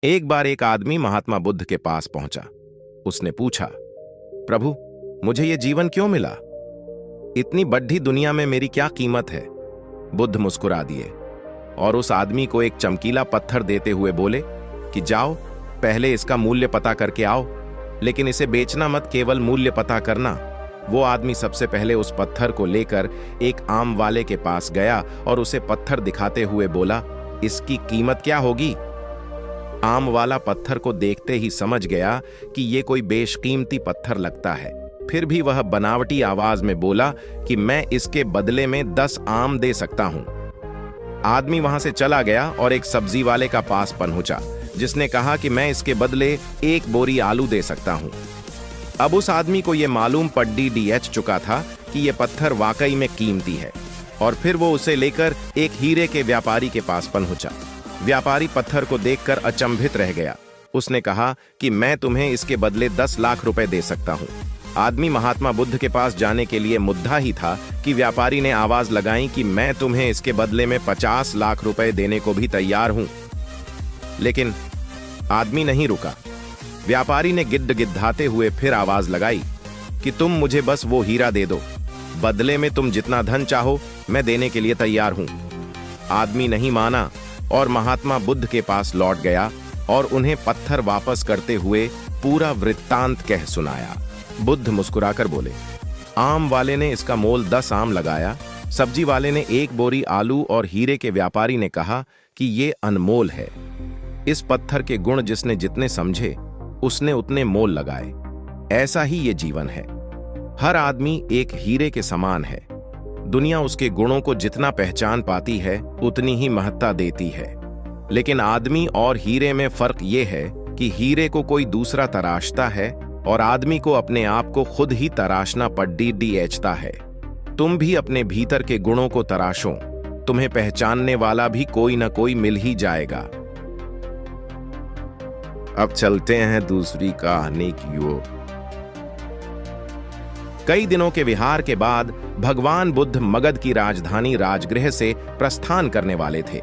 एक बार एक आदमी महात्मा बुद्ध के पास पहुंचा। उसने पूछा, प्रभु, मुझे ये जीवन क्यों मिला? इतनी बड़ी दुनिया में मेरी क्या कीमत है? बुद्ध मुस्कुरा दिए और उस आदमी को एक चमकीला पत्थर देते हुए बोले कि जाओ, पहले इसका मूल्य पता करके आओ, लेकिन इसे बेचना मत, केवल मूल्य पता करना। वो आदमी सबसे पहले उस पत्थर को लेकर एक आम वाले के पास गया और उसे पत्थर दिखाते हुए बोला, इसकी कीमत क्या होगी? आम वाला पत्थर को देखते ही समझ गया कि ये कोई बेशकीमती पत्थर लगता है। फिर भी वह बनावटी आवाज में बोला कि मैं इसके बदले में 10 आम दे सकता हूं। आदमी वहां से चला गया और एक सब्जी वाले का पास पहुंचा, जिसने कहा कि मैं इसके बदले 1 बोरी आलू दे सकता हूं। अब उस आदमी को यह मालूम पड़ चुका था कि यह पत्थर वाकई में कीमती है, और फिर वो उसे लेकर एक हीरे के व्यापारी के पास पहुंचा। व्यापारी पत्थर को देखकर अचंभित रह गया। उसने कहा कि मैं तुम्हें इसके बदले 10 लाख रुपए दे सकता हूं। आदमी महात्मा बुद्ध के पास जाने के लिए मुद्दा ही था कि व्यापारी ने आवाज लगाई कि मैं तुम्हें इसके बदले में 50 लाख रुपए देने को भी तैयार हूं। लेकिन आदमी नहीं रुका। व्यापारी ने गिड़गिड़ाते हुए फिर आवाज लगाई कि तुम मुझे बस वो हीरा दे दो, बदले में तुम जितना धन चाहो मैं देने के लिए तैयार हूं। आदमी नहीं माना और महात्मा बुद्ध के पास लौट गया और उन्हें पत्थर वापस करते हुए पूरा वृत्तांत कह सुनाया। बुद्ध मुस्कुराकर बोले, आम वाले ने इसका मोल 10 आम लगाया, सब्जी वाले ने 1 बोरी आलू और हीरे के व्यापारी ने कहा कि ये अनमोल है। इस पत्थर के गुण जिसने जितने समझे उसने उतने मोल लगाए। ऐसा ही ये जीवन है। हर आदमी एक हीरे के समान है। दुनिया उसके गुणों को जितना पहचान पाती है उतनी ही महत्ता देती है। लेकिन आदमी और हीरे में फर्क ये है कि हीरे को कोई दूसरा तराशता है और आदमी को अपने आप को खुद ही तराशना पड़ता है। तुम भी अपने भीतर के गुणों को तराशो, तुम्हें पहचानने वाला भी कोई ना कोई मिल ही जाएगा। अब चलते हैं दूसरी कहानी की ओर। कई दिनों के विहार के बाद भगवान बुद्ध मगध की राजधानी राजगृह से प्रस्थान करने वाले थे।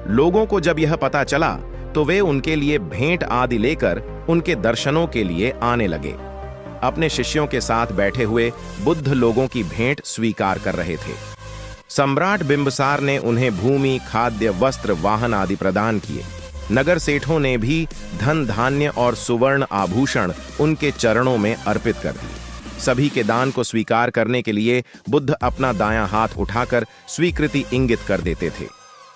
लोगों को जब यह पता चला तो वे उनके लिए भेंट आदि लेकर उनके दर्शनों के लिए आने लगे। अपने शिष्यों के साथ बैठे हुए बुद्ध लोगों की भेंट स्वीकार कर रहे थे। सम्राट बिंबिसार ने उन्हें भूमि, खाद्य, वस्त्र, वाहन आदि प्रदान किए। नगर सेठों ने भी धन, धान्य और सुवर्ण आभूषण उनके चरणों में अर्पित कर दिए। सभी के दान को स्वीकार करने के लिए बुद्ध अपना दायां हाथ उठाकर स्वीकृति इंगित कर देते थे।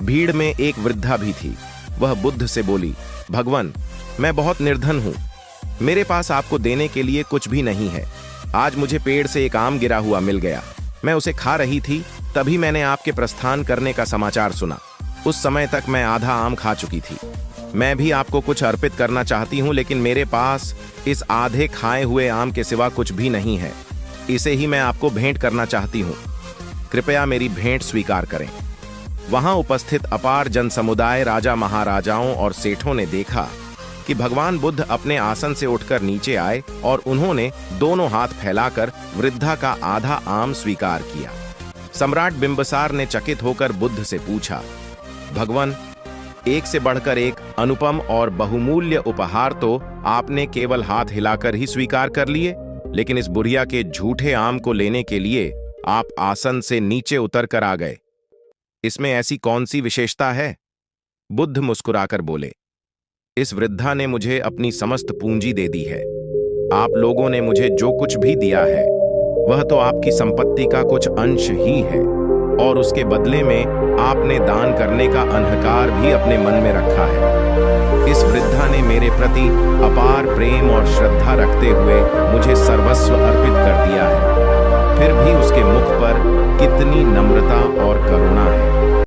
भीड़ में एक वृद्धा भी थी। वह बुद्ध से बोली, भगवान, मैं बहुत निर्धन हूं, मेरे पास आपको देने के लिए कुछ भी नहीं है। आज मुझे पेड़ से एक आम गिरा हुआ मिल गया, मैं उसे खा रही थी, तभी मैंने आपके प्रस्थान करने का समाचार सुना। उस समय तक मैं आधा आम खा चुकी थी। मैं भी आपको कुछ अर्पित करना चाहती हूं, लेकिन मेरे पास इस आधे खाए हुए आम के सिवा कुछ भी नहीं है। इसे ही मैं आपको भेंट करना चाहती हूं। कृपया मेरी भेंट स्वीकार करें। वहां उपस्थित अपार जन समुदाय, राजा, महाराजाओं और सेठों ने देखा कि भगवान बुद्ध अपने आसन से उठकर नीचे आए और उन्होंने दोनों हाथ फैलाकर वृद्धा का आधा आम स्वीकार किया। सम्राट बिंबिसार ने चकित होकर बुद्ध से पूछा, भगवान, एक से बढ़कर एक अनुपम और बहुमूल्य उपहार तो आपने केवल हाथ हिलाकर ही स्वीकार कर लिए, लेकिन इस बुढ़िया के झूठे आम को लेने के लिए आप आसन से नीचे उतर कर आ गए। इसमें ऐसी कौन सी विशेषता है? बुद्ध मुस्कुराकर बोले, इस वृद्धा ने मुझे अपनी समस्त पूंजी दे दी है। आप लोगों ने मुझे जो कुछ भी दिया है वह तो आपकी संपत्ति का कुछ अंश ही है, और उसके बदले में आपने दान करने का अहंकार भी अपने मन में रखा है। इस वृद्धा ने मेरे प्रति अपार प्रेम और श्रद्धा रखते हुए मुझे सर्वस्व अर्पित कर दिया है। फिर भी उसके मुख पर कितनी नम्रता और करुणा है।